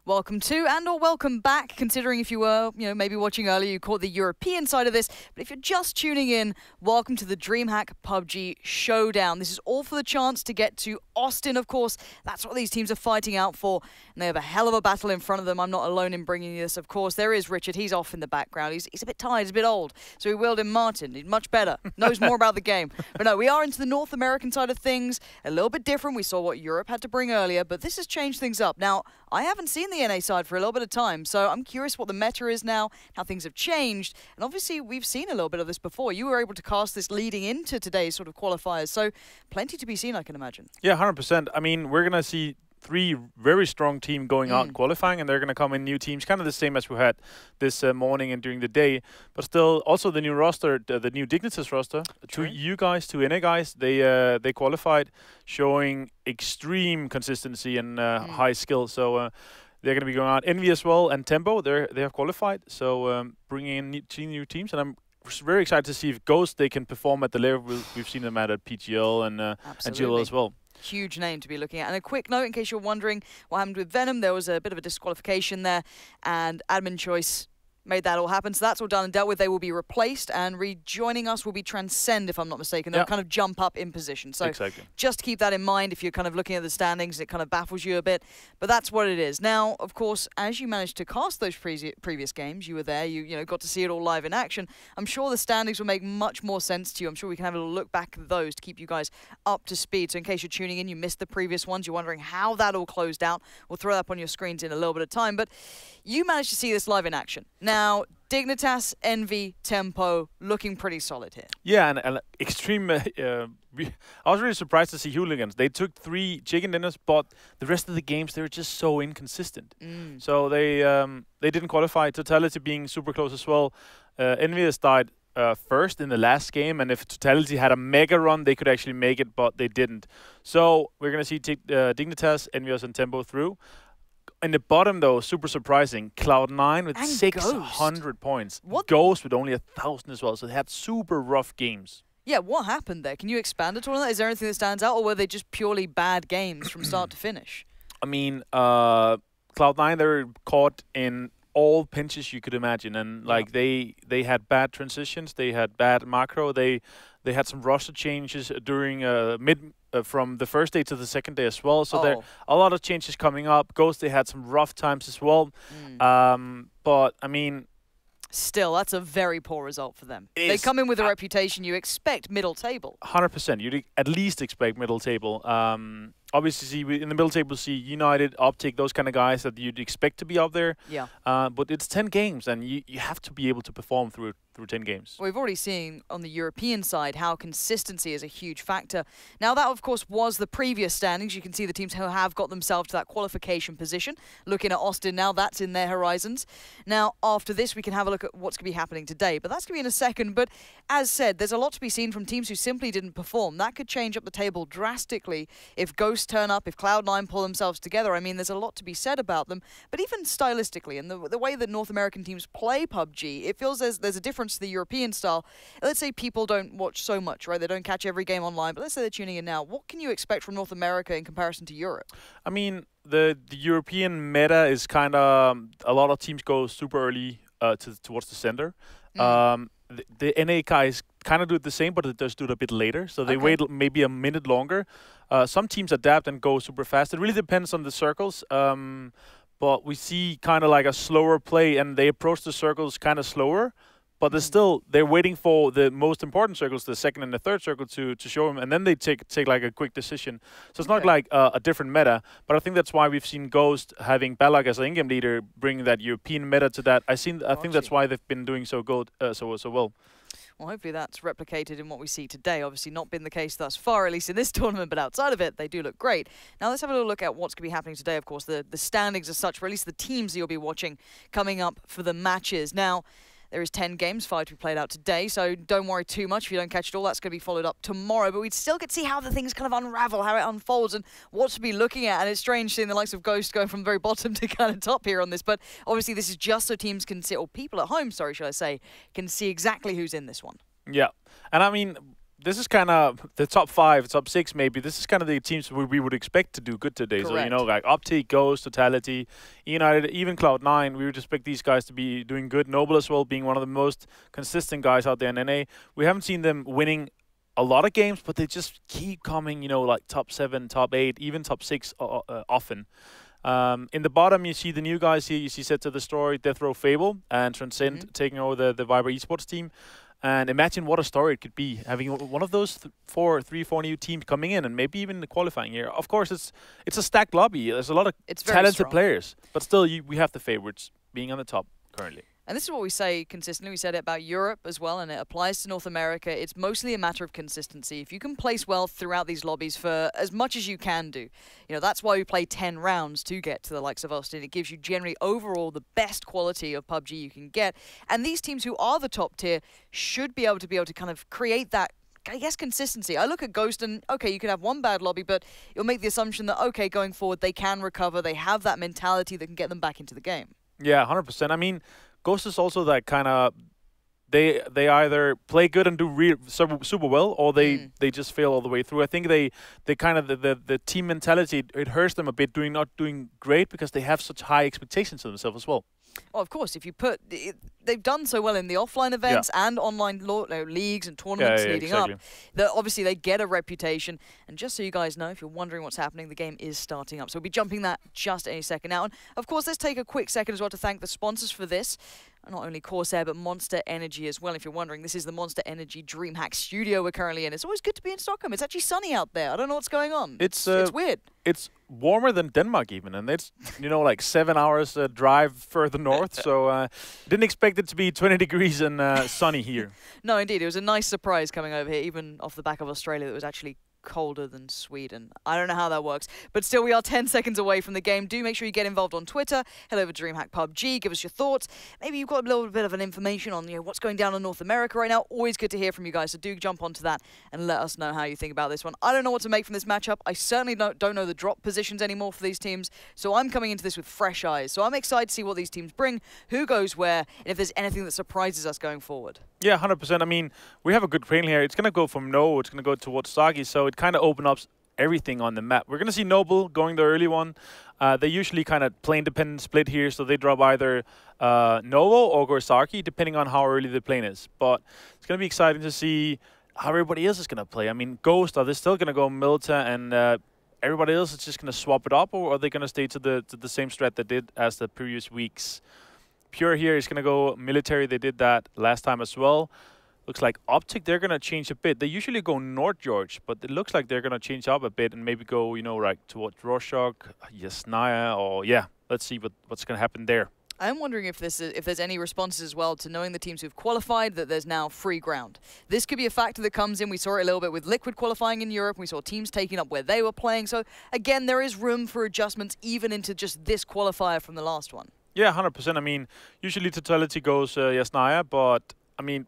Welcome to and/or welcome back, considering if you were, maybe watching earlier, you caught the European side of this. But if you're just tuning in, welcome to the DreamHack PUBG Showdown. This is all for the chance to get to Austin, of course. That's what these teams are fighting out for, and they have a hell of a battle in front of them. I'm not alone in bringing you this, of course. There is Richard. He's off in the background. He's a bit tired. He's a bit old. So we wheeled in Martin. He's much better. Knows more about the game. But no, we are into the North American side of things. A little bit different. We saw what Europe had to bring earlier, but this has changed things up. Now, I haven't seen the NA side for a little bit of time, so I'm curious what the meta is now, how things have changed, and obviously we've seen a little bit of this before. You were able to cast this leading into today's sort of qualifiers, so plenty to be seen, I can imagine. Yeah, 100%. I mean, we're going to see three very strong teams going out and qualifying, and they're going to come in new teams, kind of the same as we had this morning and during the day. But still, also the new roster, the new Dignitas roster, two you guys, two NA guys, they qualified, showing extreme consistency and high skill. So they're going to be going out. Envy as well and Tempo, they have qualified. So bringing in two new teams, and I'm very excited to see if Ghost they can perform at the level we've seen them at PGL and GL as well. Huge name to be looking at. And a quick note, in case you're wondering what happened with Venom, there was a bit of a disqualification there, and admin choice made that all happen. So that's all done and dealt with. They will be replaced, and rejoining us will be Transcend, if I'm not mistaken. They'll kind of jump up in position. So just keep that in mind if you're kind of looking at the standings. It kind of baffles you a bit, but that's what it is. Now, of course, as you managed to cast those previous games, you were there, you got to see it all live in action. I'm sure the standings will make much more sense to you. I'm sure we can have a little look back at those to keep you guys up to speed. So in case you're tuning in, you missed the previous ones, you're wondering how that all closed out, we'll throw that up on your screens in a little bit of time. But you managed to see this live in action. Now, Dignitas, Envy, Tempo, looking pretty solid here. Yeah, and extreme. I was really surprised to see Hooligans. They took 3 chicken dinners, but the rest of the games they were just so inconsistent. So they didn't qualify. Totality being super close as well. Envy has died first in the last game, and if Totality had a mega run, they could actually make it, but they didn't. So we're gonna see Dignitas, Envious, and Tempo through. In the bottom, though, super surprising, Cloud9 with 600 points. Ghost with only 1,000 as well, so they had super rough games. Yeah, what happened there? Can you expand at all on that? Is there anything that stands out, or were they just purely bad games from start to finish? I mean, Cloud9, they were caught in all pinches you could imagine, and like they had bad transitions, they had bad macro, they had some roster changes during from the first day to the second day as well. So there a lot of changes coming up. Ghost, they had some rough times as well. But I mean, still, that's a very poor result for them. They come in with a reputation. You expect middle table. 100%. You'd at least expect middle table. Obviously, in the middle table, see United, Optic, those kind of guys that you'd expect to be up there. Yeah. But it's 10 games, and you have to be able to perform through 10 games. Well, we've already seen on the European side how consistency is a huge factor. Now, that, of course, was the previous standings. You can see the teams who have got themselves to that qualification position. Looking at Austin now, that's in their horizons. Now, after this, we can have a look at what's going to be happening today. But that's going to be in a second. But as said, there's a lot to be seen from teams who simply didn't perform. That could change up the table drastically if Ghosts turn up, if Cloud9 pull themselves together. I mean, there's a lot to be said about them. But even stylistically, and the way that North American teams play PUBG, it feels there's a difference to the European style. Let's say people don't watch so much, right? They don't catch every game online, but let's say they're tuning in now. What can you expect from North America in comparison to Europe? I mean, the European meta is kind of, a lot of teams go super early towards the center. The NA guys kind of do it the same, but it does do it a bit later. So they wait maybe a minute longer. Some teams adapt and go super fast. It really depends on the circles. But we see kind of like a slower play, and they approach the circles kind of slower. But they're waiting for the most important circles, the second and the third circle, to show them, and then they take like a quick decision. So it's not like a different meta, but I think that's why we've seen Ghost having Balak as an in-game leader, bringing that European meta to that. I think that's why they've been doing so good, so well. Well, hopefully that's replicated in what we see today. Obviously not been the case thus far, at least in this tournament, but outside of it, they do look great. Now let's have a little look at what's going to be happening today. Of course, the standings as such, or at least the teams that you'll be watching coming up for the matches. Now, there is 10 games, 5 to be played out today, so don't worry too much if you don't catch it all. That's going to be followed up tomorrow, but we'd still get to see how the things kind of unravel, how it unfolds, and what to be looking at. And it's strange seeing the likes of Ghost going from the very bottom to kind of top here on this, but obviously this is just so teams can see, or people at home, sorry, should I say, can see exactly who's in this one. Yeah, and I mean, this is kind of the top 5, top 6 maybe. This is kind of the teams we would expect to do good today. Correct. So, like Optic, Ghost, Totality, United, even Cloud9, we would expect these guys to be doing good. Noble as well, being one of the most consistent guys out there in NA. We haven't seen them winning a lot of games, but they just keep coming, like top 7, top 8, even top 6 often. In the bottom, you see the new guys here. You see Set to the Story, Death Row Fable, and Transcend taking over the Viber Esports team. And imagine what a story it could be, having one of those 4 new teams coming in and maybe even the qualifying here. Of course, it's a stacked lobby. There's a lot of talented players, but still we have the favorites being on the top currently. And this is what we say consistently. We said it about Europe as well, and it applies to North America. It's mostly a matter of consistency. If you can place well throughout these lobbies for as much as you can do, that's why we play 10 rounds to get to the likes of Austin. It gives you generally overall the best quality of PUBG you can get. And these teams who are the top tier should be able to kind of create that, I guess, consistency. I look at Ghost and, okay, you could have one bad lobby, but you'll make the assumption that, okay, going forward, they can recover. They have that mentality that can get them back into the game. Yeah, 100%. I mean, Ghost is also that kind of, they either play good and do super well, or they just fail all the way through. I think they kind of, the team mentality, it hurts them a bit not doing great because they have such high expectations of themselves as well. Well, of course, if you put... They've done so well in the offline events and online leagues and tournaments leading up that obviously they get a reputation. And just so you guys know, if you're wondering what's happening, the game is starting up. So we'll be jumping that just any second now. And of course, let's take a quick second as well to thank the sponsors for this. Not only Corsair, but Monster Energy as well. If you're wondering, this is the Monster Energy DreamHack studio we're currently in. It's always good to be in Stockholm. It's actually sunny out there. I don't know what's going on. It's weird. It's warmer than Denmark even, and it's, like 7 hours drive further north. So didn't expect it to be 20 degrees and sunny here. No, indeed. It was a nice surprise coming over here, even off the back of Australia, that was actually colder than Sweden. I don't know how that works, but still we are 10 seconds away from the game. Do make sure you get involved on Twitter. Head over to DreamHack PUBG, give us your thoughts. Maybe you've got a little bit of an information on what's going down in North America right now. Always good to hear from you guys, so do jump onto that and let us know how you think about this one. I don't know what to make from this matchup. I certainly don't know the drop positions anymore for these teams, so I'm coming into this with fresh eyes. So I'm excited to see what these teams bring, who goes where, and if there's anything that surprises us going forward. Yeah, 100%. I mean, we have a good crane here. It's going to go from no, it's going to go towards Sagi, so it kind of opens up everything on the map. We're going to see Noble going the early one. They usually kind of plane-dependent split here, so they drop either Novo or Gorsaki, depending on how early the plane is. But it's going to be exciting to see how everybody else is going to play. I mean, Ghost, are they still going to go Milita and everybody else is just going to swap it up, or are they going to stay to the same strat they did as the previous weeks? Pure here is going to go military. They did that last time as well. Looks like Optic, they're going to change a bit. They usually go North George, but it looks like they're going to change up a bit and maybe go, like towards Rorschach, Yasnaya, or let's see what's going to happen there. I'm wondering if there's any responses as well to knowing the teams who've qualified that there's now free ground. This could be a factor that comes in. We saw it a little bit with Liquid qualifying in Europe. We saw teams taking up where they were playing. So again, there is room for adjustments even into just this qualifier from the last one. Yeah, 100%. I mean, usually Totality goes Yasnaya, but I mean,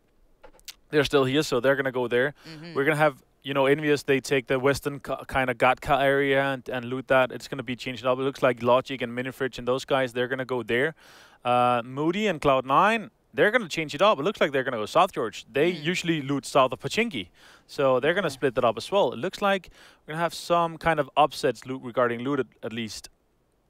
they're still here, so they're going to go there. We're going to have, Envious, they take the western kind of Gatka area and loot that. It's going to be changed up. It looks like Logic and Minifridge and those guys, they're going to go there. Moody and Cloud9, they're going to change it up. It looks like they're going to go South George. They usually loot south of Pachinki, so they're going to split that up as well. It looks like we're going to have some kind of upsets regarding loot at least.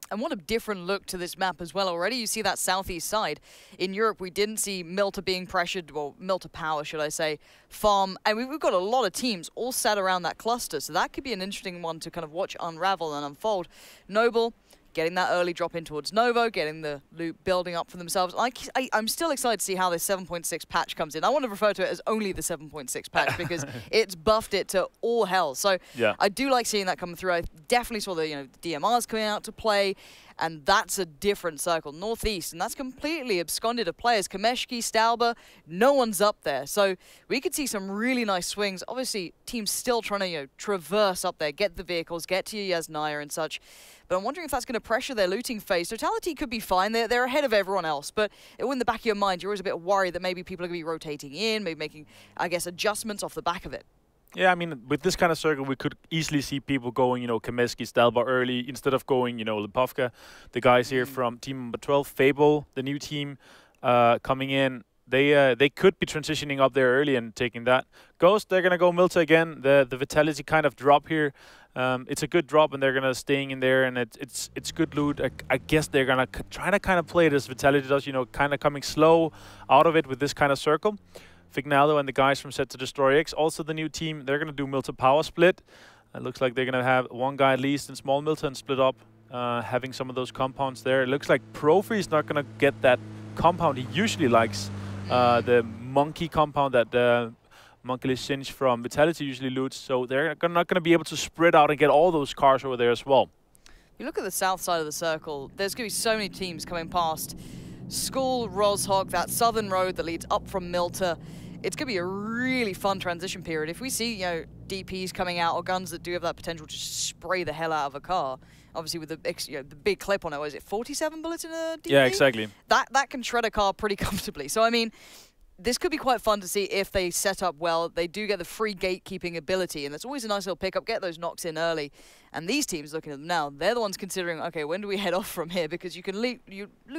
And what a different look to this map as well already. You see that southeast side. In Europe, we didn't see Milta being pressured, well, Milta Power, should I say, farm. And we've got a lot of teams all sat around that cluster, so that could be an interesting one to kind of watch unravel and unfold. Noble getting that early drop in towards Novo, getting the loot building up for themselves. I'm still excited to see how this 7.6 patch comes in. I want to refer to it as only the 7.6 patch because it's buffed it to all hell. So yeah. I do like seeing that coming through. I definitely saw the DMRs coming out to play, and that's a different circle. Northeast, and that's completely absconded of players. Kameshki, Stauber, no one's up there. So we could see some really nice swings. Obviously, teams still trying to traverse up there, get the vehicles, get to Yasnaya and such. But I'm wondering if that's going to pressure their looting phase. Totality could be fine. They're ahead of everyone else. But in the back of your mind, you're always a bit worried that maybe people are going to be rotating in, maybe making, I guess, adjustments off the back of it. Yeah, I mean, with this kind of circle, we could easily see people going, Kameski, Stalba early, instead of going, Lipovka. The guys here from team number 12, Fable, the new team, coming in. they could be transitioning up there early and taking that. Ghost, they're gonna go Milta again. The vitality kind of drop here. It's a good drop, and they're gonna staying in there, and it's good loot. I guess they're gonna try to kind of play it as vitality does, you know, kind of coming slow out of it with this kind of circle. Fignalo and the guys from Set to Destroy X, also the new team, they're gonna do Milta power split. It looks like they're gonna have one guy at least in small Milta and split up, having some of those compounds there. It looks like Profi is not gonna get that compound he usually likes, the monkey compound that Monkey Singe from Vitality usually loots, so they're not going to be able to spread out and get all those cars over there as well. You look at the south side of the circle, there's going to be so many teams coming past. Skull, Roshog, that southern road that leads up from Milta. It's going to be a really fun transition period. If we see, you know, DPs coming out or guns that do have that potential to spray the hell out of a car, obviously with the big clip on it, what is it, 47 bullets in a DP? Yeah, exactly. That can shred a car pretty comfortably. So, I mean, this could be quite fun to see if they set up well. They do get the free gatekeeping ability, and that's always a nice little pickup. Get those knocks in early. And these teams, looking at them now, they're the ones considering, okay, when do we head off from here? Because you can loot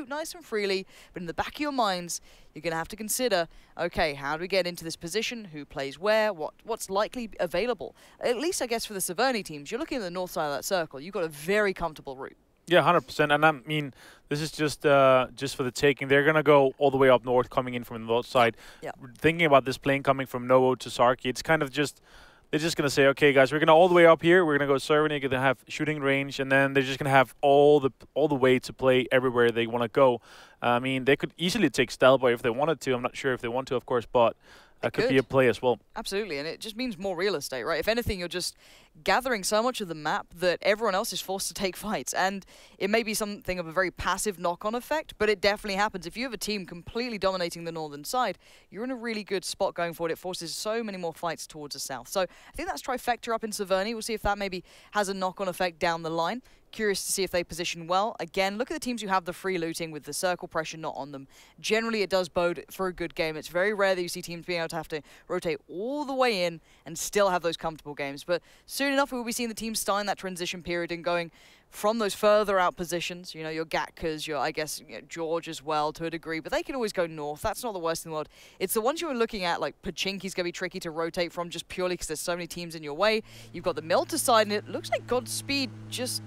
nice and freely, but in the back of your minds, you're going to have to consider, okay, how do we get into this position? Who plays where? What's likely available? At least, I guess, for the Severny teams, you're looking at the north side of that circle. You've got a very comfortable route. Yeah, 100%. And I mean, this is just for the taking. They're going to go all the way up north, coming in from the north side. Yeah. Thinking about this plane coming from Novo to Sarki, it's kind of just, they're just going to say, okay, guys, we're going to all the way up here. We're going to go Severny, you're going to have shooting range, and then they're just going to have all the way to play everywhere they want to go. I mean, they could easily take Stelboy if they wanted to. I'm not sure if they want to, of course, but that could be a play as well. Absolutely, and it just means more real estate, right? If anything, you're just gathering so much of the map that everyone else is forced to take fights. And it may be something of a very passive knock-on effect, but it definitely happens. If you have a team completely dominating the northern side, you're in a really good spot going forward. It forces so many more fights towards the south. So I think that's trifecta up in Severny. We'll see if that maybe has a knock-on effect down the line. Curious to see if they position well. Again, look at the teams who have the free looting with the circle pressure not on them. Generally, it does bode for a good game. It's very rare that you see teams being able to have to rotate all the way in and still have those comfortable games. But soon enough, we'll be seeing the teams starting that transition period and going from those further out positions. You know, your Gatkas, your, I guess, you know, George as well to a degree, but they can always go north. That's not the worst in the world. It's the ones you're looking at, like Pachinki's going to be tricky to rotate from just purely because there's so many teams in your way. You've got the Milta side, and it looks like Godspeed just...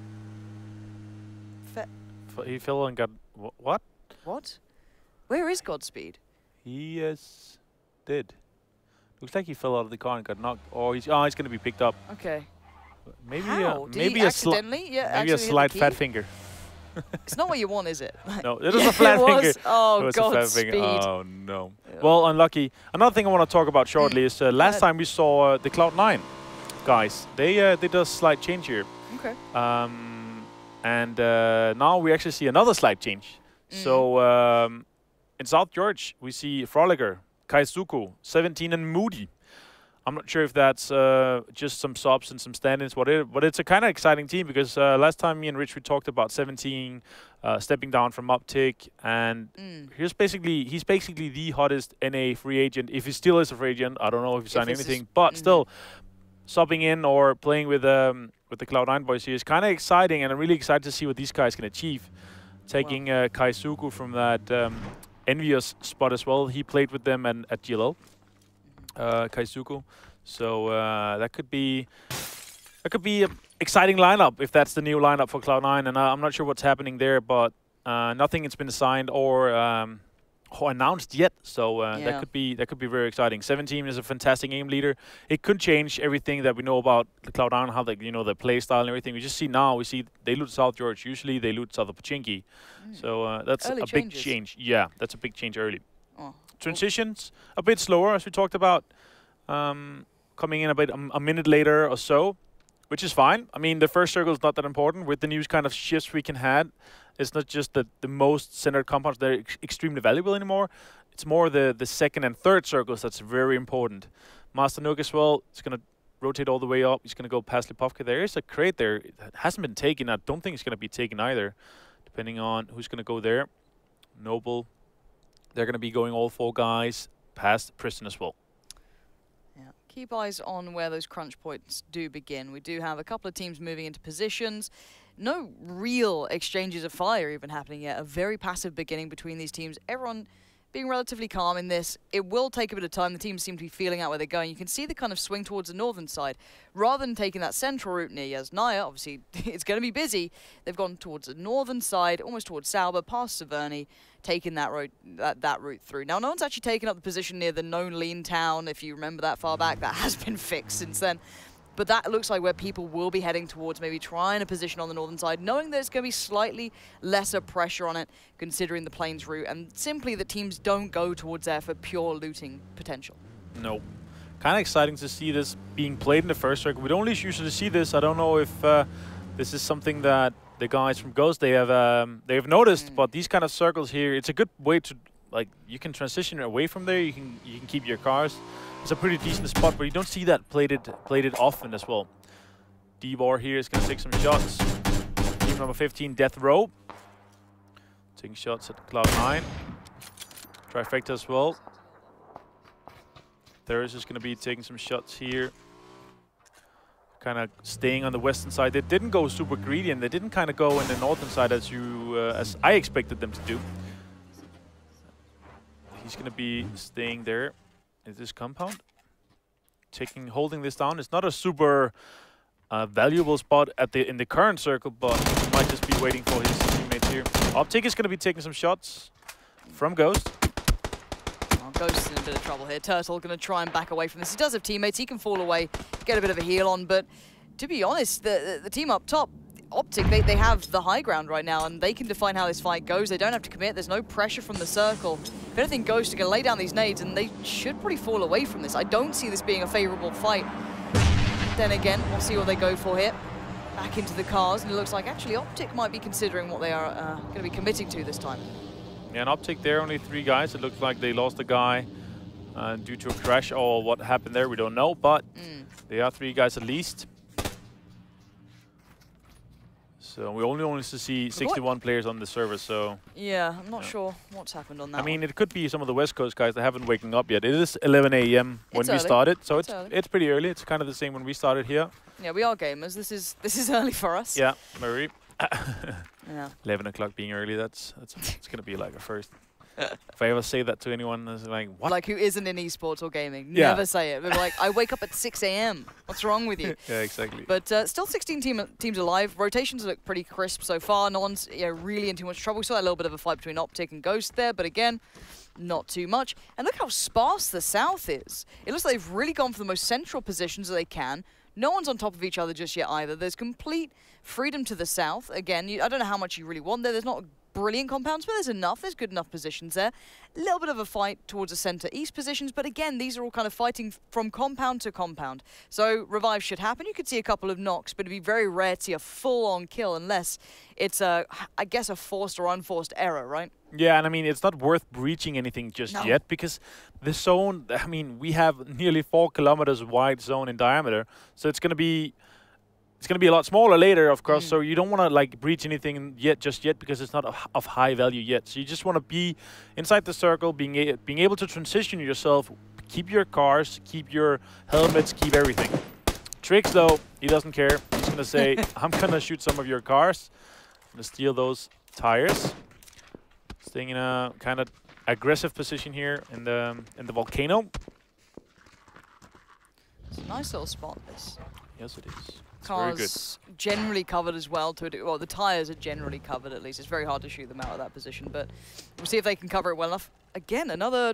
He fell and got... What? What? Where is Godspeed? He is dead. Looks like he fell out of the car and got knocked. Or he's going to be picked up. Okay. Maybe How? maybe a slight fat finger. It's not what you want, is it? No, it was a flat finger. Oh, Godspeed. Oh, no. Yeah. Well, unlucky. Another thing I want to talk about shortly is last time we saw the Cloud9 guys. They did a slight change here. Okay. And now we actually see another slight change. So in South George, we see Froliger, Kaisuku, 17, and Moody. I'm not sure if that's just some subs and some stand-ins, but it's a kind of exciting team because last time me and Rich, we talked about 17 stepping down from Uptick, and he's basically the hottest NA free agent. If he still is a free agent, I don't know if he signed anything, but still subbing in or playing with the Cloud9 boys here is kind of exciting, and I'm really excited to see what these guys can achieve. Taking Kaisuku from that Envious spot as well. He played with them at GLO. Kaisuku, so that could be an exciting lineup if that's the new lineup for Cloud9, and I'm not sure what's happening there, but nothing has been signed or announced yet, so that could be very exciting. 17 is a fantastic aim leader. It could change everything that we know about the Cloud9, how the play style and everything. We just see now, they loot South George. Usually they loot South of Pachinki, so that's early a big change. Yeah, that's a big change early. Oh. Transitions a bit slower, as we talked about, coming in a minute later or so, which is fine. I mean, the first circle is not that important. With the new kind of shifts we can have, it's not just the most centered compounds that are extremely valuable anymore. It's more the second and third circles that's very important. Master Nook as well, it's going to rotate all the way up. He's going to go past Lipovka. There is a crate there. It hasn't been taken. I don't think it's going to be taken either, depending on who's going to go there. Noble. They're going to be going all 4 guys past Prison as well. Yeah. Keep eyes on where those crunch points do begin. We do have a couple of teams moving into positions. No real exchanges of fire even happening yet. A very passive beginning between these teams. Everyone being relatively calm in this. It will take a bit of time. The teams seem to be feeling out where they're going. You can see the kind of swing towards the northern side. Rather than taking that central route near Yasnaya, obviously it's going to be busy, they've gone towards the northern side, almost towards Sauber, past Severny, taking that route, that route through. Now, no one's actually taken up the position near the known lean town, if you remember that far back. That has been fixed since then. But that looks like where people will be heading towards, maybe trying a position on the northern side, knowing that it's going to be slightly lesser pressure on it, considering the plains route, and simply that teams don't go towards there for pure looting potential. No. Kind of exciting to see this being played in the first circle. We don't usually see this. I don't know if this is something that the guys from Ghost, they have noticed, but these kind of circles here, it's a good way to, like, you can transition away from there, you can keep your cars. It's a pretty decent spot, but you don't see that played often as well. D-Bar here is going to take some shots. Team number 15, Death Row. Taking shots at Cloud9. Trifecta as well. There's just going to be taking some shots here. Kind of staying on the western side. They didn't go super greedy, and they didn't kind of go in the northern side as I expected them to do. He's going to be staying there. Is this compound? Holding this down. It's not a super valuable spot in the current circle, but he might just be waiting for his teammates here. Optic is going to be taking some shots from Ghost. Well, Ghost is in a bit of trouble here. Turtle going to try and back away from this. He does have teammates. He can fall away, get a bit of a heal on, but to be honest, the team up top, Optic, they have the high ground right now, and they can define how this fight goes. They don't have to commit. There's no pressure from the circle. If anything, Ghost are going to lay down these nades, and they should probably fall away from this. I don't see this being a favorable fight. Then again, we'll see what they go for here. Back into the cars, and it looks like actually Optic might be considering what they are going to be committing to this time. Yeah, and Optic there, only 3 guys. It looks like they lost a guy due to a crash, or what happened there, we don't know, but they are 3 guys at least. So we only see 61 players on the server, so... Yeah, I'm not sure what's happened on that. I mean, it could be some of the West Coast guys that haven't waken up yet. It is 11 AM when we started, so it's pretty early. It's kind of the same when we started here. Yeah, we are gamers. This is early for us. Yeah, very. Yeah. 11 o'clock being early, it's going to be like a first. If I ever say that to anyone, it's like, what? Like who isn't in esports or gaming. Never say it. They're like, I wake up at 6 AM. What's wrong with you? Yeah, exactly. But still 16 teams alive. Rotations look pretty crisp so far. No one's really in too much trouble. We saw a little bit of a fight between Optic and Ghost there, but again, not too much. And look how sparse the south is. It looks like they've really gone for the most central positions that they can. No one's on top of each other just yet either. There's complete freedom to the south. Again, I don't know how much you really want there. There's not brilliant compounds, but there's enough. There's good enough positions there. A little bit of a fight towards the center-east positions, but again, these are all kind of fighting from compound to compound. So revive should happen. You could see a couple of knocks, but it'd be very rare to see a full-on kill unless it's I guess a forced or unforced error, right? Yeah, and I mean, it's not worth breaching anything just yet, because the zone, I mean, we have nearly 4 kilometers wide zone in diameter, so it's going to be a lot smaller later, of course, so you don't want to like breach anything just yet because it's not of high value yet. So you just want to be inside the circle, being able to transition yourself, keep your cars, keep your helmets, keep everything. Tricks though, he doesn't care. He's going to say, I'm going to shoot some of your cars. I'm going to steal those tires. Staying in a kind of aggressive position here in the volcano. It's a nice little spot, this. Yes, it is. Cars generally covered as well. Well, the tires are generally covered at least. It's very hard to shoot them out of that position, but we'll see if they can cover it well enough. Again, another,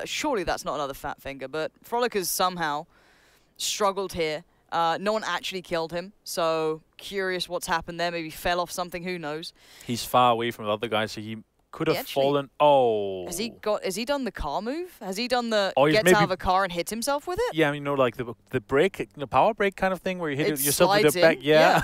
surely that's not another fat finger, but Frolic has somehow struggled here. No one actually killed him, so curious what's happened there. Maybe fell off something, who knows. He's far away from the other guys, so he could have fallen. Oh. Has he done the car move? Has he done the gets out of a car and hits himself with it? Yeah, I mean, you know, like the brake, the power brake kind of thing where you hit yourself with the back. Yeah.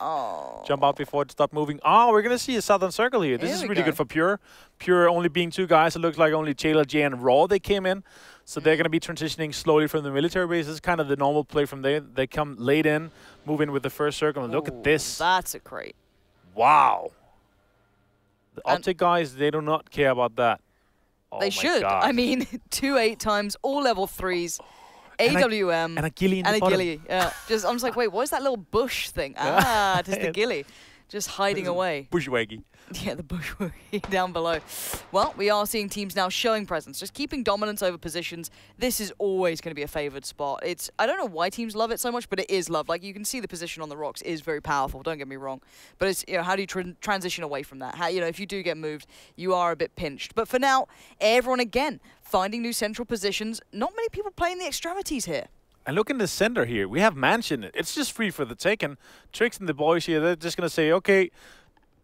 Oh. Jump out before it stopped moving. Oh, we're going to see a southern circle here. This is really good for Pure. Pure only being 2 guys. It looks like only Taylor, J, and Raw they came in. So they're going to be transitioning slowly from the military base. This is kind of the normal play from there. They come late in, move in with the first circle, and look at this. That's a crate. Wow. The Optic guys, they do not care about that. Oh they should. God. I mean, 2 8 times, all level 3s, AWM. And a ghillie in the bottom. Yeah. I'm just like, wait, what is that little bush thing? Ah, just the ghillie. just hiding away. Bushwaggy. Yeah, the bushwaggy down below. Well, we are seeing teams now showing presence, just keeping dominance over positions. This is always going to be a favored spot. I don't know why teams love it so much, but it is loved. Like, you can see the position on the rocks is very powerful, don't get me wrong. But it's, how do you transition away from that? How, if you do get moved, you are a bit pinched. But for now, everyone again finding new central positions. Not many people playing the extremities here. And look in the center here. We have Mansion. It's just free for the taking. Tricks and the boys here, they're just going to say, okay,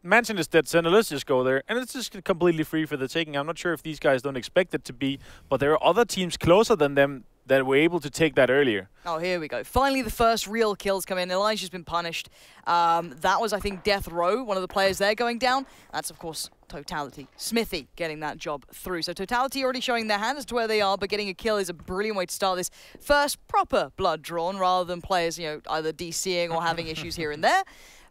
Mansion is dead center, let's just go there. And it's just completely free for the taking. I'm not sure if these guys don't expect it to be, but there are other teams closer than them that were able to take that earlier. Oh, here we go. Finally, the first real kills come in. Elijah's been punished. That was, I think, Death Row, one of the players there going down. That's, of course, Totality. Smithy getting that job through. So Totality already showing their hand as to where they are, but getting a kill is a brilliant way to start this first proper blood drawn, rather than players, either DCing or having issues here and there.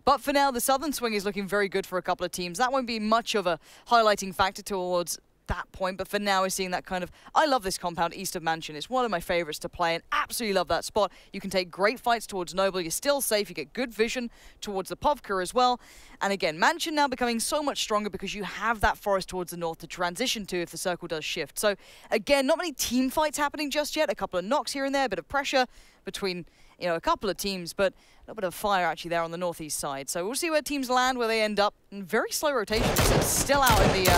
But for now, the Southern Swing is looking very good for a couple of teams. That won't be much of a highlighting factor towards that point, but for now we're seeing that kind of, I love this compound east of Mansion. It's one of my favorites to play and absolutely love that spot. You can take great fights towards Noble, you're still safe, you get good vision towards the Povka as well. And again, Mansion now becoming so much stronger because you have that forest towards the north to transition to if the circle does shift. So again, not many team fights happening just yet, a couple of knocks here and there, a bit of pressure between a couple of teams, but a little bit of fire actually there on the northeast side. So we'll see where teams land, where they end up. And very slow rotation. It's still out in the,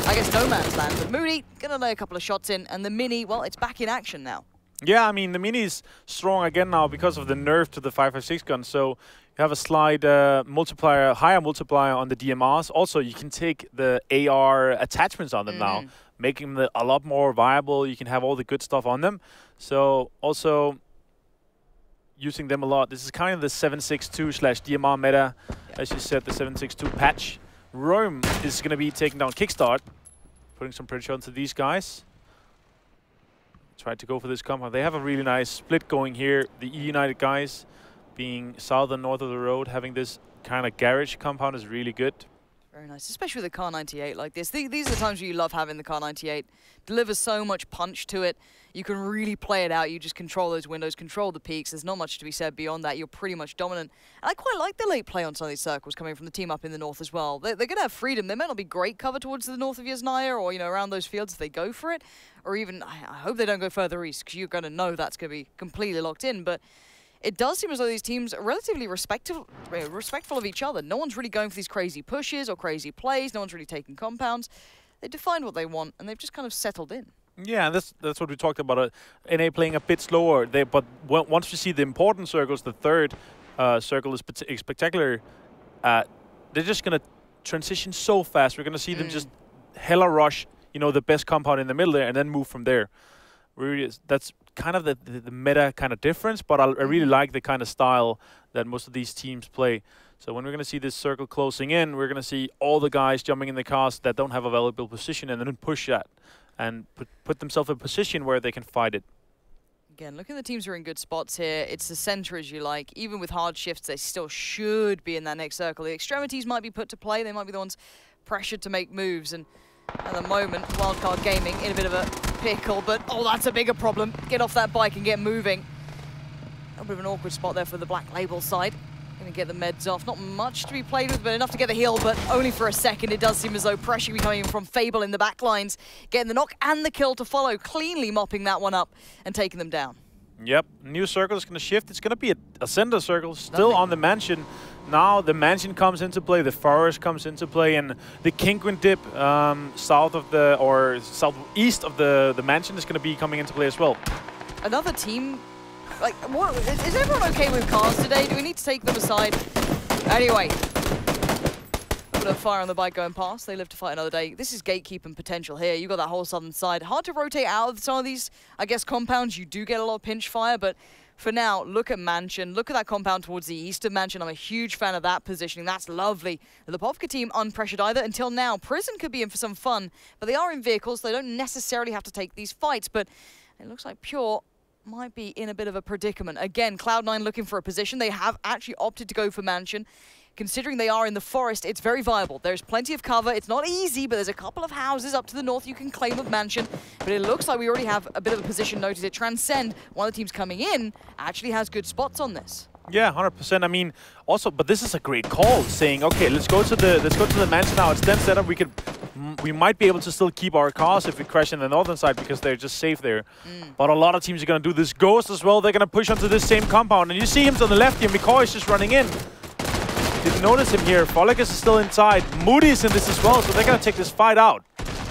I guess, no man's land. But Moody going to lay a couple of shots in. And the Mini, well, it's back in action now. Yeah, I mean, the Mini is strong again now because of the nerf to the 5.56 gun. So you have a slight multiplier, higher multiplier on the DMRs. Also, you can take the AR attachments on them now, making them a lot more viable. You can have all the good stuff on them. So also using them a lot. This is kind of the 7.62/DMR meta. As you said, the 7.62 patch. Rome is going to be taking down Kickstart, putting some pressure onto these guys. Try to go for this compound. They have a really nice split going here. The E-United guys being south and north of the road, having this kind of garage compound is really good. Very nice, especially with the Kar 98 like this. These are the times where you love having the Kar 98. Delivers so much punch to it. You can really play it out. You just control those windows, control the peaks. There's not much to be said beyond that. You're pretty much dominant. And I quite like the late play on some of these circles coming from the team up in the north as well. They're going to have freedom. They may not be great cover towards the north of Yasnaya or, around those fields if they go for it. Or even, I hope they don't go further east because you're going to know that's going to be completely locked in. But it does seem as though these teams are relatively respectful of each other. No one's really going for these crazy pushes or crazy plays. No one's really taking compounds. They defined what they want, and they've just kind of settled in. Yeah, that's what we talked about. NA playing a bit slower. But once you see the important circles, the third circle is spectacular. They're just going to transition so fast. We're going to see them just hella rush, the best compound in the middle there, and then move from there. Really, that's kind of the meta kind of difference, but I really like the kind of style that most of these teams play. So when we're going to see this circle closing in, we're going to see all the guys jumping in the cars that don't have a valuable position and then push that and put themselves in a position where they can fight it. Again, look at the teams who are in good spots here. It's the center as you like. Even with hard shifts, they still should be in that next circle. The extremities might be put to play. They might be the ones pressured to make moves. And at the moment, Wildcard Gaming in a bit of a pickle, but oh, that's a bigger problem. Get off that bike and get moving. A bit of an awkward spot there for the Black Label side. Gonna get the meds off. Not much to be played with, but enough to get the heal, but only for a second. It does seem as though pressure be coming in from Fable in the back lines. Getting the knock and the kill to follow, cleanly mopping that one up and taking them down. Yep, new circle is gonna shift. It's gonna be a center circle, still on the Mansion. Now the Mansion comes into play, the Forest comes into play, and the Kinguin dip south of the, or southeast of the Mansion is going to be coming into play as well. Another team, like, what, is everyone okay with cars today? Do we need to take them aside? Anyway, a bit of fire on the bike going past. They live to fight another day. This is gatekeeping potential here. You got that whole southern side. Hard to rotate out of some of these, I guess, compounds. You do get a lot of pinch fire, but for now, look at Mansion. Look at that compound towards the east of Mansion. I'm a huge fan of that positioning. That's lovely. The Povka team unpressured either until now. Prison could be in for some fun, but they are in vehicles. So they don't necessarily have to take these fights, but it looks like Pure might be in a bit of a predicament. Again, Cloud9 looking for a position. They have actually opted to go for Mansion. Considering they are in the forest, it's very viable. There's plenty of cover. It's not easy, but there's a couple of houses up to the north you can claim with Mansion. But it looks like we already have a bit of a position noted. Transcend, one of the teams coming in, actually has good spots on this. Yeah, 100%. I mean, also, but this is a great call, saying, okay, let's go to the mansion now. It's then set up. We might be able to still keep our cars if we crash in the northern side because they're just safe there. But a lot of teams are going to do this. Ghost as well. They're going to push onto this same compound, and you see him to the left here. McCoy is just running in. Didn't notice him here. Follick is still inside. Moody is in this as well, so they're going to take this fight out.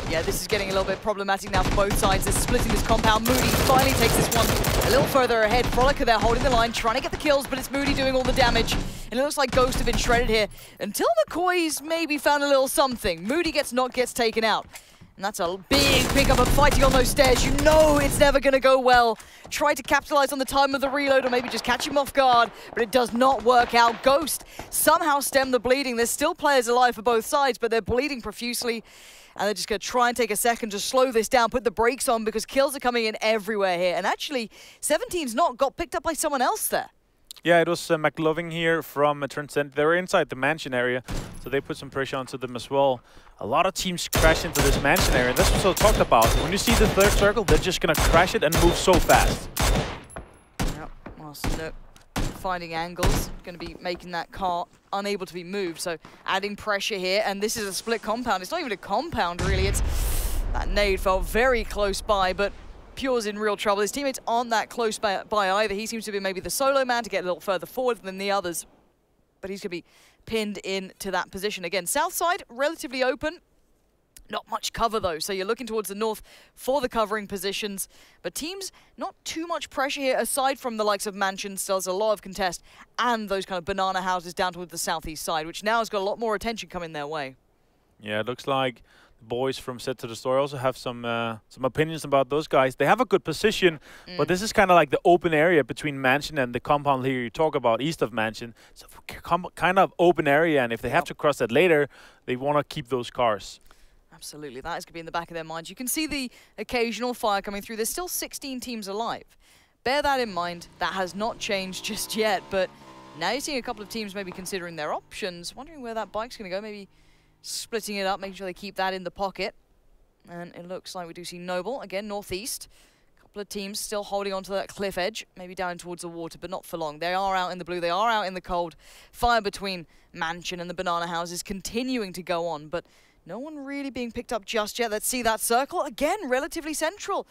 Yeah, this is getting a little bit problematic now for both sides. They're splitting this compound. Moody finally takes this one a little further ahead. Frolic are there holding the line, trying to get the kills, but it's Moody doing all the damage. And it looks like Ghost have been shredded here until McCoy's maybe found a little something. Moody gets taken out. And that's a big pickup of fighting on those stairs. You know it's never going to go well. Try to capitalize on the time of the reload or maybe just catch him off guard, but it does not work out. Ghost somehow stem the bleeding. There's still players alive for both sides, but they're bleeding profusely. And they're just going to try and take a second to slow this down, put the brakes on, because kills are coming in everywhere here. And actually, 17's not got picked up by someone else there. Yeah, it was McLovin here from Transcend. They were inside the mansion area, so they put some pressure onto them as well. A lot of teams crash into this mansion area, and that's what I talked about. When you see the third circle, they're just going to crash it and move so fast. Yep, well, Snook finding angles, going to be making that car unable to be moved, so adding pressure here, and this is a split compound. It's not even a compound, really. It's that nade felt very close by, but Pure's in real trouble. His teammates aren't that close by either. He seems to be maybe the solo man to get a little further forward than the others, but he's going to be pinned into that position. Again, south side, relatively open. Not much cover, though, so you're looking towards the north for the covering positions. But teams, not too much pressure here, aside from the likes of Mansion, still has a lot of contest, and those kind of banana houses down towards the southeast side, which now has got a lot more attention coming their way. Yeah, it looks like the boys from Set to the Story also have some opinions about those guys. They have a good position, but this is kind of like the open area between Mansion and the compound here you talk about, east of Mansion. So kind of open area, and if they have to cross that later, they want to keep those cars. Absolutely, that is going to be in the back of their minds. You can see the occasional fire coming through. There's still 16 teams alive. Bear that in mind. That has not changed just yet, but now you're seeing a couple of teams maybe considering their options, wondering where that bike's going to go, maybe splitting it up, making sure they keep that in the pocket. And it looks like we do see Noble, again, northeast. A couple of teams still holding onto that cliff edge, maybe down towards the water, but not for long. They are out in the blue, they are out in the cold. Fire between Mansion and the banana houses continuing to go on, but no one really being picked up just yet. Let's see that circle. Again, relatively central.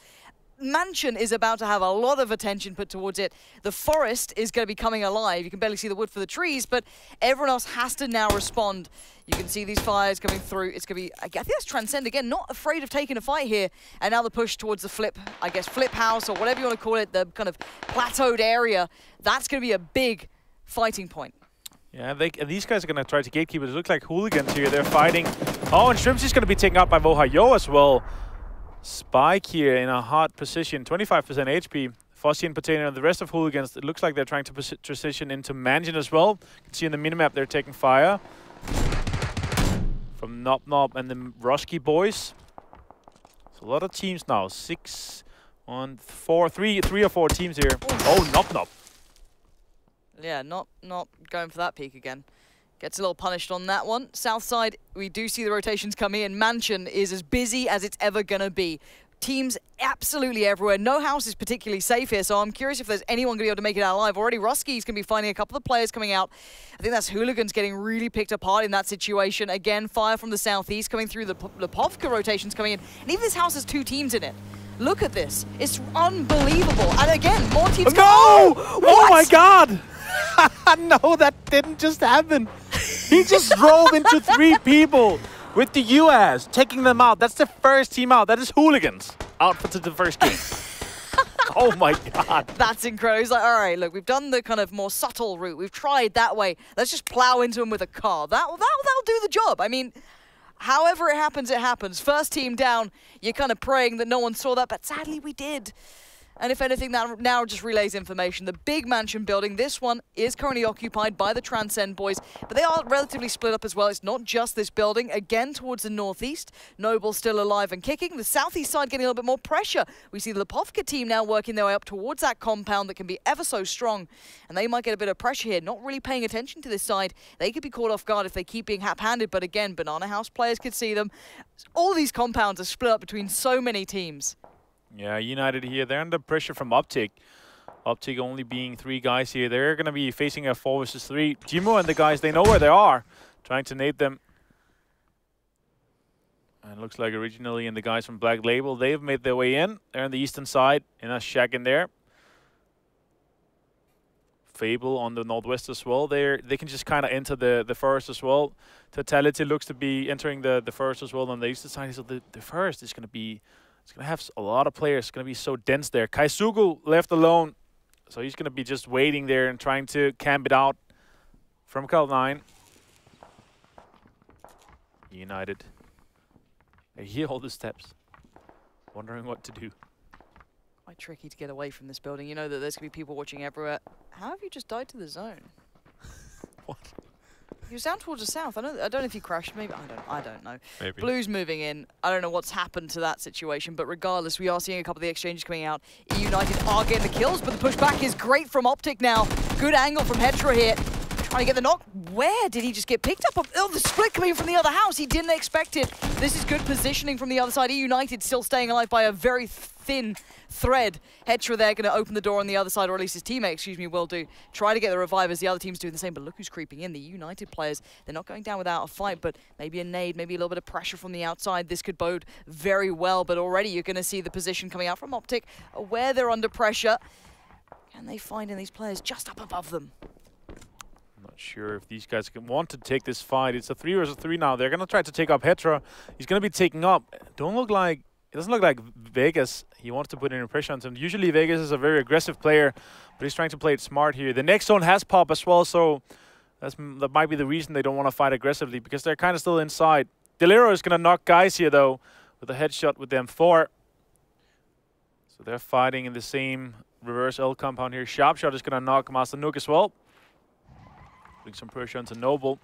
Mansion is about to have a lot of attention put towards it. The forest is going to be coming alive. You can barely see the wood for the trees, but everyone else has to now respond. You can see these fires coming through. It's going to be, I think that's Transcend again, not afraid of taking a fight here. And now the push towards the flip house, or whatever you want to call it, the kind of plateaued area. That's going to be a big fighting point. Yeah, these guys are going to try to gatekeep it. It looks like hooligans here. They're fighting. Oh, and Shrimpsy's going to be taken out by Vohayo as well. Spike here in a hot position, 25% HP. Fossey and Potato and the rest of hooligans, it looks like they're trying to transition into Mansion as well. You can see in the minimap they're taking fire from Nob and the Roski boys. So a lot of teams now. 3 or 4 teams here. Oh, Nob. Yeah, not going for that peak again. Gets a little punished on that one. South side, we do see the rotations coming in. Mansion is as busy as it's ever going to be. Teams absolutely everywhere. No house is particularly safe here, so I'm curious if there's anyone going to be able to make it out alive. Already Roski's going to be finding a couple of players coming out. I think that's Hooligans getting really picked apart in that situation. Again, fire from the southeast coming through. The Povka rotations coming in. And even this house has 2 teams in it. Look at this. It's unbelievable. And again, more teams No! Oh my god! No, that didn't just happen. He just drove into 3 people with the US, taking them out. That's the first team out. That is hooligans out for the first game. Oh my god. That's incredible. He's like, all right, look, we've done the kind of more subtle route. We've tried that way. Let's just plow into him with a car. That'll do the job. I mean, however it happens, it happens. First team down, you're kind of praying that no one saw that, but sadly we did. And if anything, that now just relays information. The big mansion building, this one is currently occupied by the Transcend boys, but they are relatively split up as well. It's not just this building. Again, towards the northeast, Noble still alive and kicking. The southeast side getting a little bit more pressure. We see the Lipovka team now working their way up towards that compound that can be ever so strong, and they might get a bit of pressure here. Not really paying attention to this side. They could be caught off guard if they keep being hap-handed, but again, Banana House players could see them. All these compounds are split up between so many teams. Yeah, United here, they're under pressure from Optic. Optic only being 3 guys here. They're going to be facing a 4 versus 3. Jimo and the guys, they know where they are. Trying to nade them. And it looks like originally and the guys from Black Label, they've made their way in. They're on the eastern side in a shack in there. Fable on the northwest as well. They can just kind of enter the forest as well. Totality looks to be entering the forest as well on the eastern side. So the forest is going to be, it's going to have a lot of players. It's going to be so dense there. Kaisugu left alone. So he's going to be just waiting there and trying to camp it out from Cloud9. United. They hear all the steps. Wondering what to do. Quite tricky to get away from this building. You know that there's going to be people watching everywhere. How have you just died to the zone? What? He was down towards the south. I don't know if he crashed. Maybe I don't know. Maybe. Blue's moving in. I don't know what's happened to that situation, but regardless, we are seeing a couple of the exchanges coming out. EU United are getting the kills, but the pushback is great from Optic now. Good angle from Hetra here. Trying to get the knock. Where did he just get picked up? Oh, the split coming from the other house. He didn't expect it. This is good positioning from the other side. EU United still staying alive by a very thin thread. Hetra there going to open the door on the other side, or at least his teammate, excuse me, will do. Try to get the revive as the other team's doing the same, but look who's creeping in. The United players, they're not going down without a fight, but maybe a nade, maybe a little bit of pressure from the outside. This could bode very well, but already you're going to see the position coming out from Optic, where they're under pressure. Can they find in these players just up above them? Not sure if these guys can want to take this fight. It's a 3 versus 3 now. They're going to try to take up Hetra. He's going to be taken up. It doesn't look like Vegas. He wants to put in pressure on him. Usually Vegas is a very aggressive player, but he's trying to play it smart here. The next zone has pop as well, so that might be the reason they don't want to fight aggressively, because they're kind of still inside. Deliro is going to knock guys here, though, with a headshot with them 4. So they're fighting in the same reverse L compound here. Sharpshot is going to knock Master Nook as well. Putting some pressure onto Noble.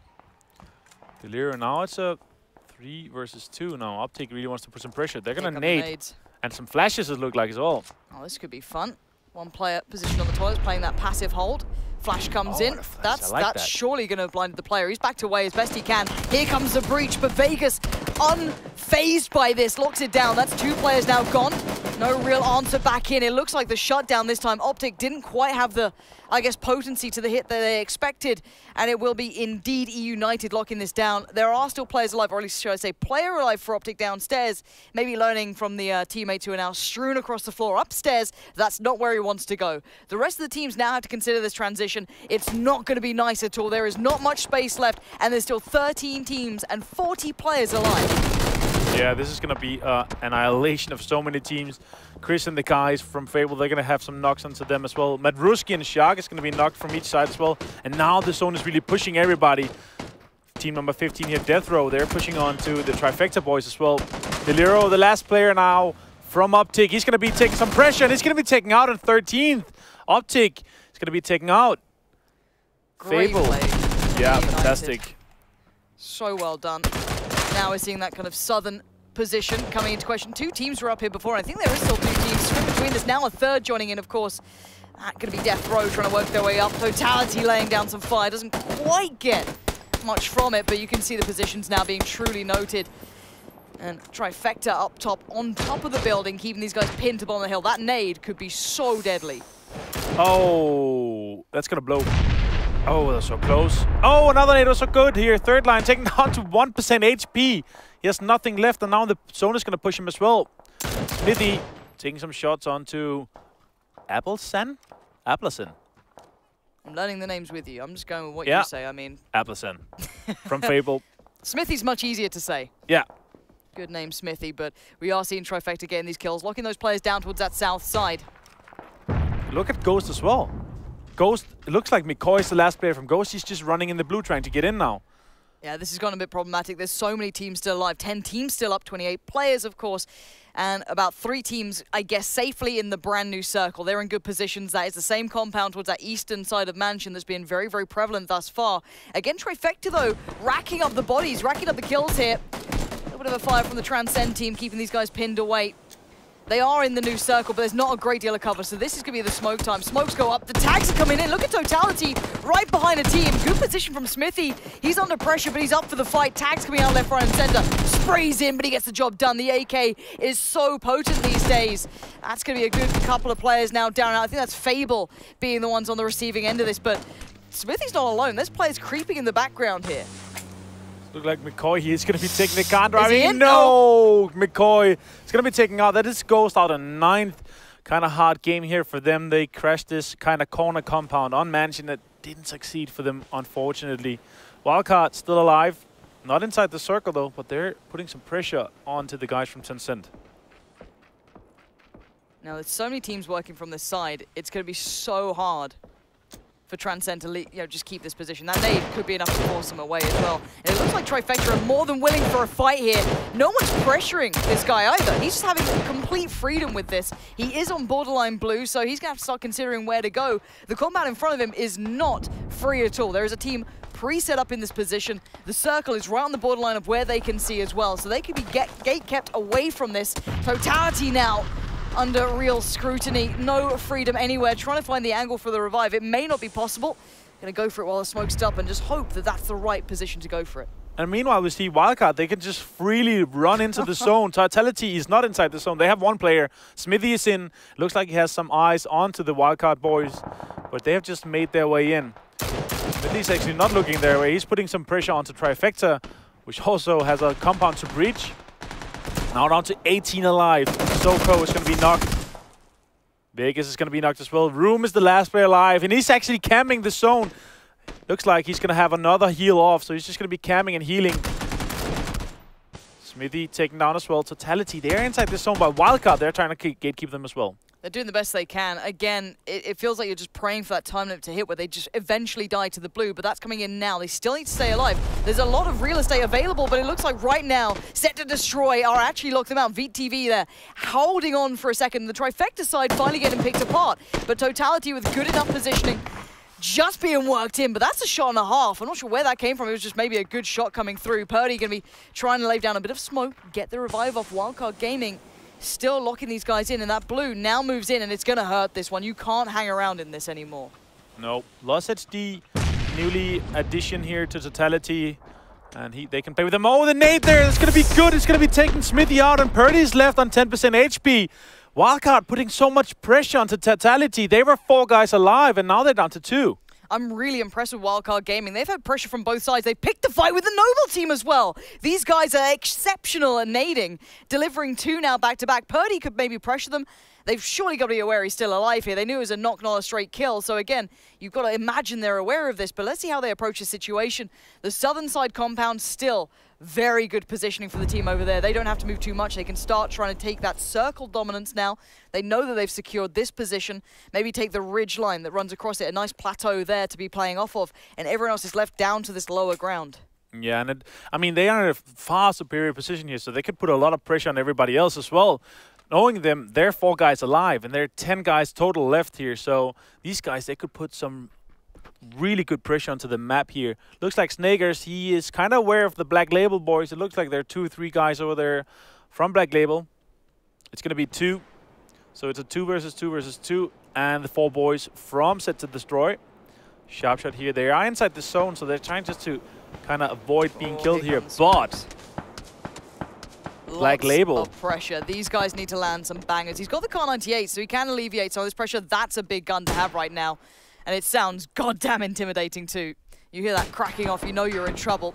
Deliro, now it's a 3 versus 2 now. Optic really wants to put some pressure. They're going to nade. And some flashes, it look like, as well. Oh, this could be fun. One player positioned on the toilet, playing that passive hold. Flash comes in. That's surely going to have blinded the player. He's backed away as best he can. Here comes the breach, but Vegas, unfazed by this, locks it down. That's 2 players now gone. No real answer back in. It looks like the shutdown this time. Optic didn't quite have the, I guess, potency to the hit that they expected, and it will be indeed EU United locking this down. There are still players alive, or at least should I say player alive for Optic downstairs, maybe learning from the teammates who are now strewn across the floor. Upstairs, that's not where he wants to go. The rest of the teams now have to consider this transition. It's not going to be nice at all. There is not much space left, and there's still 13 teams and 40 players alive. Yeah, this is going to be annihilation of so many teams. Chris and the guys from Fable, they're going to have some knocks onto them as well. Madruski and Shark is going to be knocked from each side as well. And now the zone is really pushing everybody. Team number 15 here, Death Row, they're pushing on to the Trifecta boys as well. Deliro, the last player now from Optic. He's going to be taking some pressure, and he's going to be taken out at 13th. Optic is going to be taken out. Great Fable. play. Yeah, United. fantastic. So well done. Now we're seeing that kind of southern position coming into question. 2 teams were up here before, and I think there is still 2 teams swim between. There's now a 3rd joining in, of course. Going to be Death Row trying to work their way up. Totality laying down some fire. Doesn't quite get much from it, but you can see the positions now being truly noted. And Trifecta up top, on top of the building, keeping these guys pinned up on the hill. That nade could be so deadly. Oh, that's going to blow. Oh, that's so close. Oh, another nade was so good here. 3rd line taking down to 1% HP. He has nothing left, and now the zone is going to push him as well. Smithy taking some shots onto Appleson? Appleson. I'm learning the names with you. I'm just going with what you say. I mean, Appleson from Fable. Smithy's much easier to say. Yeah. Good name, Smithy, but we are seeing Trifecta getting these kills, locking those players down towards that south side. Look at Ghost as well. Ghost, it looks like McCoy is the last player from Ghost. He's just running in the blue trying to get in now. Yeah, this has gone a bit problematic. There's so many teams still alive. 10 teams still up, 28 players, of course. And about 3 teams, I guess, safely in the brand new circle. They're in good positions. That is the same compound towards that eastern side of Mansion that's been very, very prevalent thus far. Again, Trifecta, though, racking up the bodies, racking up the kills here. A little bit of a fire from the Transcend team, keeping these guys pinned away. They are in the new circle, but there's not a great deal of cover, so this is going to be the smoke time. Smokes go up, the tags are coming in. Look at Totality right behind a team. Good position from Smithy. He's under pressure, but he's up for the fight. Tags coming out left, right, and center. Sprays in, but he gets the job done. The AK is so potent these days. That's going to be a good couple of players now down. I think that's Fable being the ones on the receiving end of this, but Smithy's not alone. There's players creeping in the background here. Look like McCoy here is going to be taking the counter. I mean, no! McCoy is going to be taking out. That is Ghost out in 9th. Kind of hard game here for them. They crashed this kind of corner compound on Mansion that didn't succeed for them, unfortunately. Wildcard still alive. Not inside the circle, though, but they're putting some pressure onto the guys from Tencent. Now, there's so many teams working from this side. It's going to be so hard for Transcend to just keep this position. That nade could be enough to force them away as well. And it looks like Trifecta are more than willing for a fight here. No one's pressuring this guy either. He's just having complete freedom with this. He is on borderline blue, so he's going to have to start considering where to go. The compound in front of him is not free at all. There is a team pre-set up in this position. The circle is right on the borderline of where they can see as well, so they could be gate kept away from this. Totality now under real scrutiny. No freedom anywhere. Trying to find the angle for the revive. It may not be possible. Gonna go for it while the smoke's up and just hope that that's the right position to go for it. And meanwhile, we see Wildcard. They can just freely run into the zone. Totality is not inside the zone. They have one player. Smithy is in. Looks like he has some eyes onto the Wildcard boys, but they have just made their way in. Smithy's actually not looking their way. He's putting some pressure onto Trifecta, which also has a compound to breach. Now down to 18 alive. Soko is going to be knocked. Vegas is going to be knocked as well. Room is the last player alive, and he's actually camping the zone. Looks like he's going to have another heal off, so he's just going to be camping and healing. Smithy taken down as well. Totality, they're inside the zone, but Wildcard, they're trying to gatekeep them as well. They're doing the best they can. Again, it feels like you're just praying for that time limit to hit where they just eventually die to the blue, but that's coming in now. They still need to stay alive. There's a lot of real estate available, but it looks like right now, Set to Destroy are actually locked them out. VTV there, holding on for a second. The Trifecta side finally getting picked apart, but Totality with good enough positioning just being worked in, but that's a shot and a half. I'm not sure where that came from. It was just maybe a good shot coming through. Purdy going to be trying to lay down a bit of smoke, get the revive off. Wildcard Gaming still locking these guys in, and that blue now moves in, and it's going to hurt this one. You can't hang around in this anymore. No. Lost HD, newly addition here to Totality, and they can play with them. Oh, the nade there. It's going to be good. It's going to be taking Smithy out, and Purdy's left on 10% HP. Wildcard putting so much pressure onto Totality. They were 4 guys alive, and now they're down to 2. I'm really impressed with Wildcard Gaming. They've had pressure from both sides. They picked the fight with the Noble team as well. These guys are exceptional at nading, delivering 2 now back-to-back. Purdy could maybe pressure them. They've surely got to be aware he's still alive here. They knew it was a knock, not a straight kill. So again, you've got to imagine they're aware of this, but let's see how they approach the situation. The southern side compound still very good positioning for the team over there. They don't have to move too much. They can start trying to take that circle dominance now. They know that they've secured this position. Maybe take the ridge line that runs across it. A nice plateau there to be playing off of. And everyone else is left down to this lower ground. Yeah, and I mean, they are in a far superior position here, so they could put a lot of pressure on everybody else as well. Knowing them, they're 4 guys alive, and there are 10 guys total left here. So these guys, they could put some really good pressure onto the map here. Looks like Snagers, he is kind of aware of the Black Label boys. It looks like there are 2 or 3 guys over there from Black Label. It's going to be 2. So it's a 2 versus 2 versus 2. And the 4 boys from Set to Destroy. Sharp shot here. They are inside the zone, so they're trying just to kind of avoid being killed here. But Black Label. Of pressure. These guys need to land some bangers. He's got the Kar 98, so he can alleviate some of this pressure. That's a big gun to have right now. And it sounds goddamn intimidating too. You hear that cracking off, you know you're in trouble.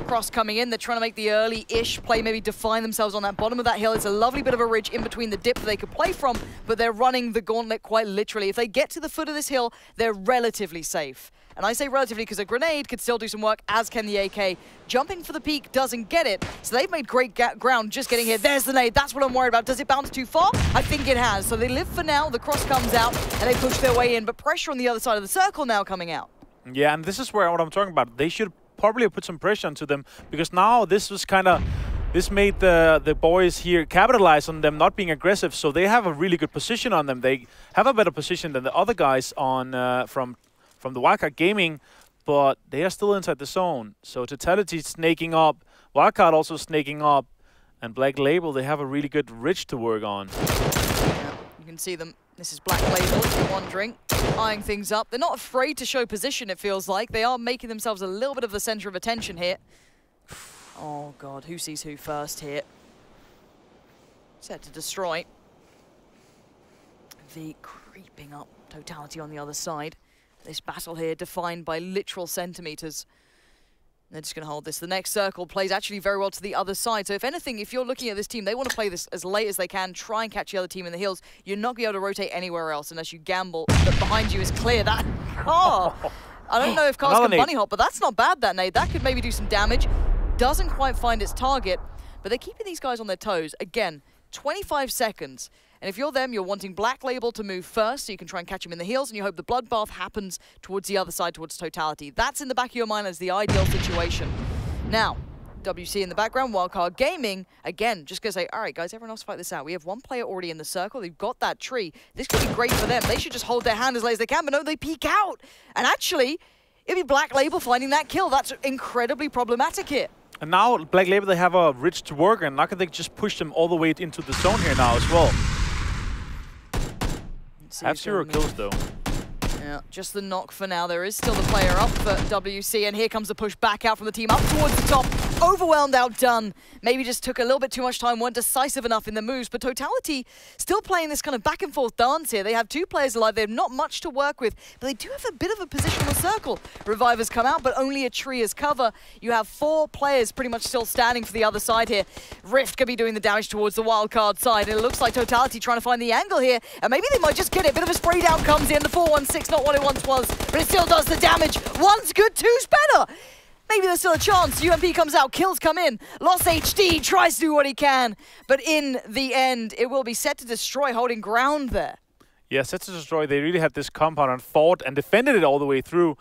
Cross coming in, they're trying to make the early-ish play, maybe define themselves on that bottom of that hill. It's a lovely bit of a ridge in between the dip that they could play from, but they're running the gauntlet quite literally. If they get to the foot of this hill, they're relatively safe. And I say relatively because a grenade could still do some work, as can the AK. Jumping for the peak doesn't get it, so they've made great ground just getting here. There's the nade, that's what I'm worried about. Does it bounce too far? I think it has. So they live for now, the cross comes out, and they push their way in, but pressure on the other side of the circle now coming out. Yeah, and this is where what I'm talking about. They should probably put some pressure onto them, because now this was kind of... This made the boys here capitalize on them not being aggressive, so they have a really good position on them. They have a better position than the other guys on from the Wildcard Gaming, but they are still inside the zone. So Totality snaking up, Wildcard also snaking up, And Black Label, they have a really good ridge to work on. Yeah, you can see them. This is Black Label, if you're wondering. Eyeing things up. They're not afraid to show position, it feels like. They are making themselves a little bit of the center of attention here. Oh, God. Who sees who first here? Set to destroy. V creeping up. Totality on the other side. This battle here defined by literal centimeters. They're just going to hold this. The next circle plays actually very well to the other side. So if anything, if you're looking at this team, they want to play this as late as they can, try and catch the other team in the heels. You're not going to be able to rotate anywhere else unless you gamble that behind you is clear. That, oh, I don't know if cars can bunny hop, but that's not bad, that nade. That could maybe do some damage. Doesn't quite find its target, but they're keeping these guys on their toes. Again, 25 seconds. And if you're them, you're wanting Black Label to move first so you can try and catch him in the heels, and you hope the bloodbath happens towards the other side, towards Totality. That's in the back of your mind as the ideal situation. Now, WC in the background, Wildcard Gaming, again, just going to say, all right, guys, everyone else fight this out. We have one player already in the circle. They've got that tree. This could be great for them. They should just hold their hand as late as they can, but no, they peek out. And actually, it'd be Black Label finding that kill. That's incredibly problematic here. And now, Black Label, they have a ridge to work, and now can they just push them all the way into the zone here now as well. Have 0 kills, though. Yeah, just the knock for now. There is still the player up for WC, and here comes the push back out from the team up towards the top. Overwhelmed, outdone. Maybe just took a little bit too much time, weren't decisive enough in the moves, but Totality still playing this kind of back and forth dance here. They have 2 players alive. They have not much to work with, but they do have a bit of a positional circle. Revivers come out, but only a tree as cover. You have 4 players pretty much still standing for the other side here. Rift could be doing the damage towards the wildcard side, and it looks like Totality trying to find the angle here, and maybe they might just get it. A bit of a spray down comes in. The 416, not what it once was, but it still does the damage. 1's good, 2's better. Maybe there's still a chance. UMP comes out, kills come in. Lost HD, tries to do what he can. But in the end, it will be set to destroy, holding ground there. Yeah, set to destroy. They really had this compound and fought and defended it all the way through.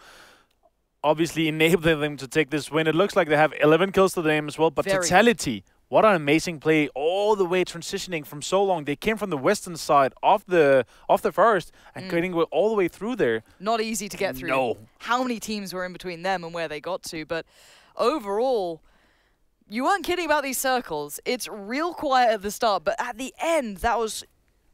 Obviously enabling them to take this win. It looks like they have 11 kills to the name as well. But Totality, what an amazing play all the way transitioning from so long. They came from the western side of the forest and getting all the way through there. Not easy to get through. No. How many teams were in between them and where they got to? But overall, you weren't kidding about these circles. It's real quiet at the start, but at the end, that was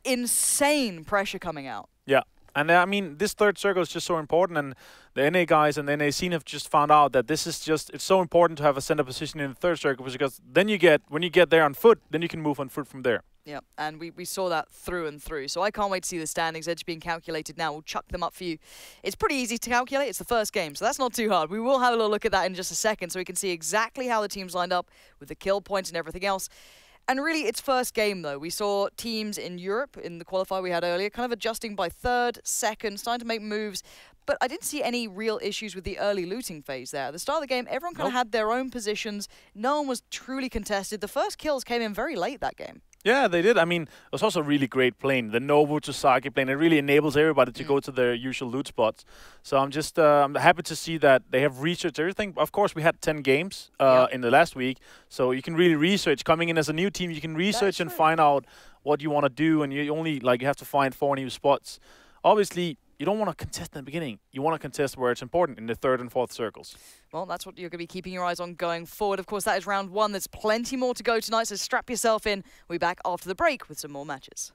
insane pressure coming out. Yeah. And I mean, this third circle is just so important, and the NA guys and the NA scene have just found out that this is just, it's so important to have a center position in the third circle, because then you get, when you get there on foot, then you can move on foot from there. Yeah, and we saw that through and through. So I can't wait to see the standings edge being calculated now. We'll chuck them up for you. It's pretty easy to calculate. It's the first game, so that's not too hard. We will have a little look at that in just a second so we can see exactly how the teams lined up with the kill points and everything else. And really, it's first game, though. We saw teams in Europe, in the qualifier we had earlier, kind of adjusting by third, second, starting to make moves. But I didn't see any real issues with the early looting phase there. At the start of the game, everyone kind of had their own positions. No one was truly contested. The first kills came in very late that game. Yeah, they did. I mean, it was also a really great plane. The Nobu to Saki plane, it really enables everybody to go to their usual loot spots. So I'm just I'm happy to see that they have researched everything. Of course, we had 10 games in the last week, so you can really research. Coming in as a new team, you can research and find out what you want to do, and you only, like, you have to find 4 new spots. Obviously, you don't want to contest in the beginning. You want to contest where it's important, in the third and fourth circles. Well, that's what you're going to be keeping your eyes on going forward. Of course, that is round 1. There's plenty more to go tonight, so strap yourself in. We'll be back after the break with some more matches.